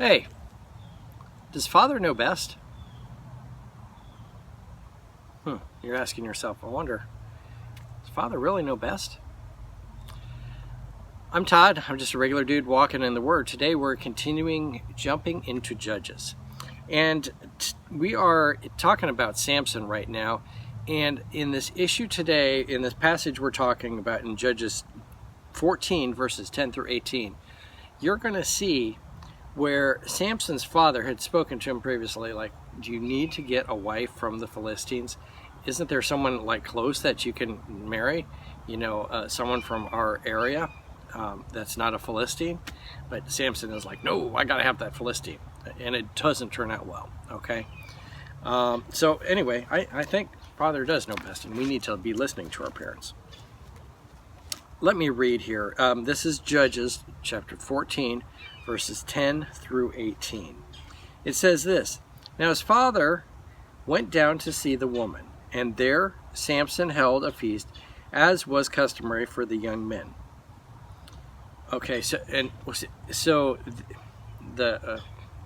Hey, does Father know best? You're asking yourself, I wonder, does Father really know best? I'm Todd. I'm just a regular dude walking in the Word. Today we're jumping into Judges. And we are talking about Samson right now. And in this issue today, in this passage we're talking about in Judges 14, verses 10 through 18, you're going to see where Samson's father had spoken to him previously, like, do you need to get a wife from the Philistines? Isn't there someone like close that you can marry? Someone from our area that's not a Philistine? But Samson is like, no, I got to have that Philistine. And it doesn't turn out well, okay? So anyway, I think Father does know best, and we need to be listening to our parents. Let me read here. This is Judges chapter 14, verses 10 through 18. It says this: Now his father went down to see the woman, and there Samson held a feast, as was customary for the young men. Okay, so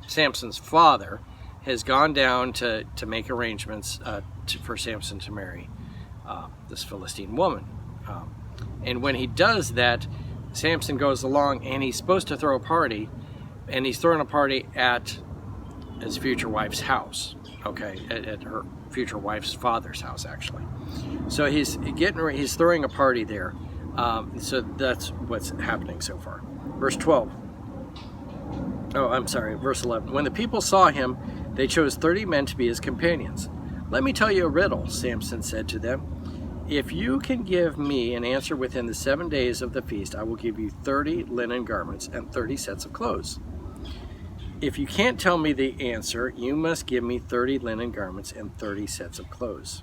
Samson's father has gone down to make arrangements for Samson to marry this Philistine woman. And when he does that, Samson goes along and he's supposed to throw a party, and he's throwing a party at his future wife's house, okay, at her future wife's father's house, actually. So he's throwing a party there. So that's what's happening so far. Verse 12. Verse 11. When the people saw him, they chose 30 men to be his companions. Let me tell you a riddle, Samson said to them. If you can give me an answer within the 7 days of the feast, I will give you 30 linen garments and 30 sets of clothes. If you can't tell me the answer, you must give me 30 linen garments and 30 sets of clothes.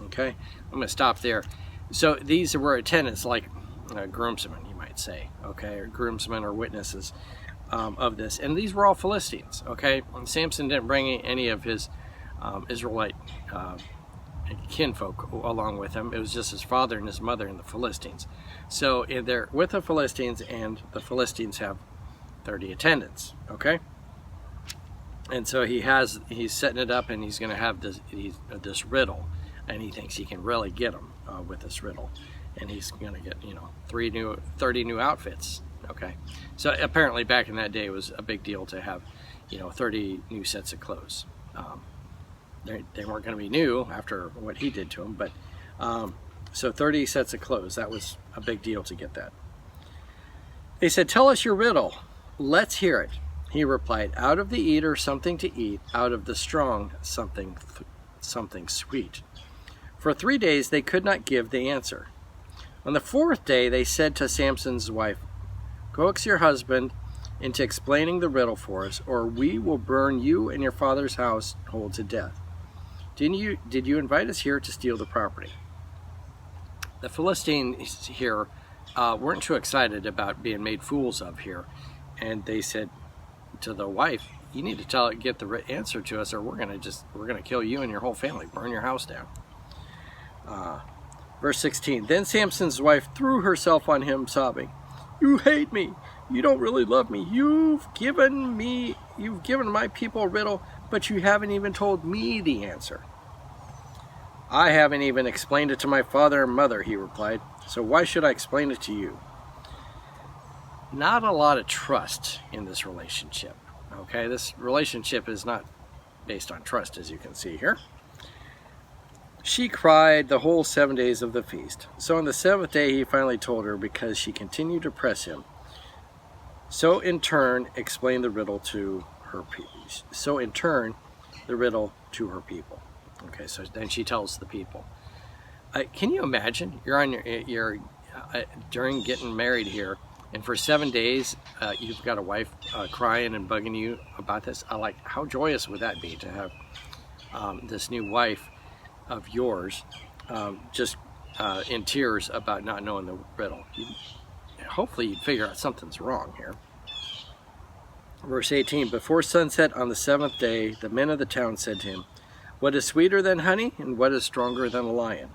Okay? I'm going to stop there. So these were attendants, like groomsmen, you might say, okay, or groomsmen or witnesses of this. And these were all Philistines, okay? And Samson didn't bring any of his Israelite kinfolk along with him. It was just his father and his mother and the Philistines. So they're with the Philistines, and the Philistines have 30 attendants, okay? And so he's setting it up, and he's going to have this riddle, and he thinks he can really get them with this riddle, and he's going to get 30 new outfits, okay? So apparently back in that day it was a big deal to have 30 new sets of clothes. They weren't going to be new after what he did to them, but so 30 sets of clothes, that was a big deal to get that. They said, tell us your riddle. Let's hear it. He replied, out of the eater something to eat, out of the strong something sweet. For 3 days they could not give the answer. On the 4th day they said to Samson's wife, coax your husband into explaining the riddle for us, or we will burn you and your father's household to death. Did you invite us here to steal the property? The Philistines here weren't too excited about being made fools of here, and they said to the wife, you need to get the answer to us, or we're gonna kill you and your whole family, burn your house down. Verse 16. Then Samson's wife threw herself on him, sobbing, you hate me. You don't really love me. You've given my people a riddle, but you haven't even told me the answer. I haven't even explained it to my father and mother, he replied. So why should I explain it to you? Not a lot of trust in this relationship. Okay, this relationship is not based on trust, as you can see here. She cried the whole 7 days of the feast. So on the 7th day he finally told her, because she continued to press him. So in turn explained the riddle to her people. Okay, so then she tells the people. Can you imagine? You're on your during getting married here, and for 7 days you've got a wife crying and bugging you about this. How joyous would that be to have this new wife of yours just in tears about not knowing the riddle? Hopefully you'd figure out something's wrong here. Verse 18, before sunset on the 7th day, the men of the town said to him, what is sweeter than honey, and what is stronger than a lion?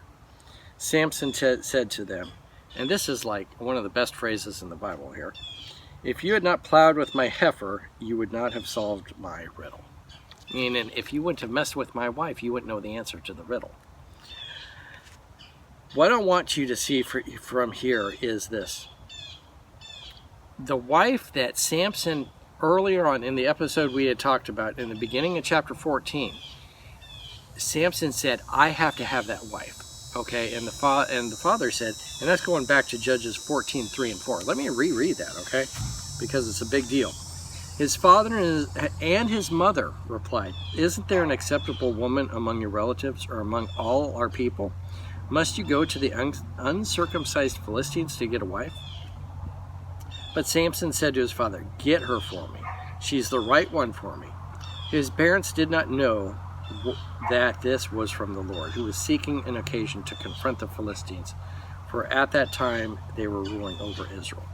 Samson said to them, and this is like one of the best phrases in the Bible here, If you had not plowed with my heifer, you would not have solved my riddle. Meaning, if you wouldn't have messed with my wife, you wouldn't know the answer to the riddle. What I want you to see from here is this. The wife that Samson, earlier on in the episode we had talked about, in the beginning of chapter 14, Samson said, I have to have that wife. Okay, and the father said, and that's going back to Judges 14, 3 and 4. Let me reread that, okay, because it's a big deal. His father and his mother replied, isn't there an acceptable woman among your relatives or among all our people? Must you go to the uncircumcised Philistines to get a wife? But Samson said to his father, get her for me. She's the right one for me. His parents did not know that this was from the Lord, who was seeking an occasion to confront the Philistines, for at that time they were ruling over Israel.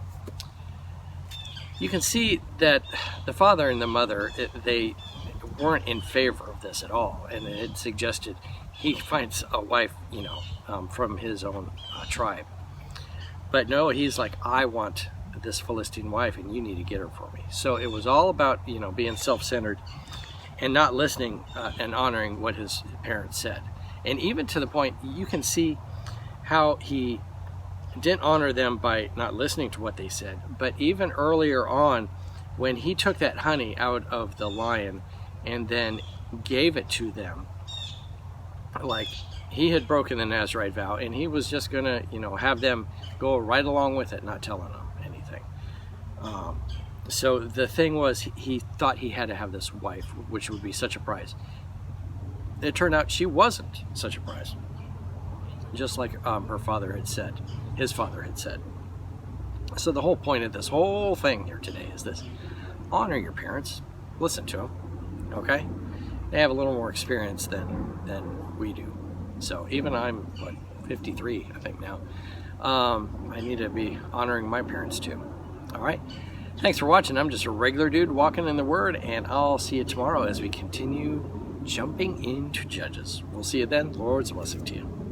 You can see that the father and the mother, they weren't in favor of this at all, and it had suggested he finds a wife, from his own tribe. But no, he's like, I want this Philistine wife, and you need to get her for me. So it was all about, being self-centered and not listening and honoring what his parents said. And even to the point, you can see how he didn't honor them by not listening to what they said. But even earlier on, when he took that honey out of the lion and then gave it to them, like he had broken the Nazirite vow, and he was just gonna, have them go right along with it, not telling them anything. So the thing was, he thought he had to have this wife, which would be such a prize. It turned out she wasn't such a prize, just like her father had said, his father had said. So the whole point of this whole thing here today is this: honor your parents, listen to them. Okay, they have a little more experience than we do. So even I'm 53, I think now. I need to be honoring my parents too. All right. Thanks for watching. I'm just a regular dude walking in the Word, and I'll see you tomorrow as we continue jumping into Judges. We'll see you then. Lord's blessing to you.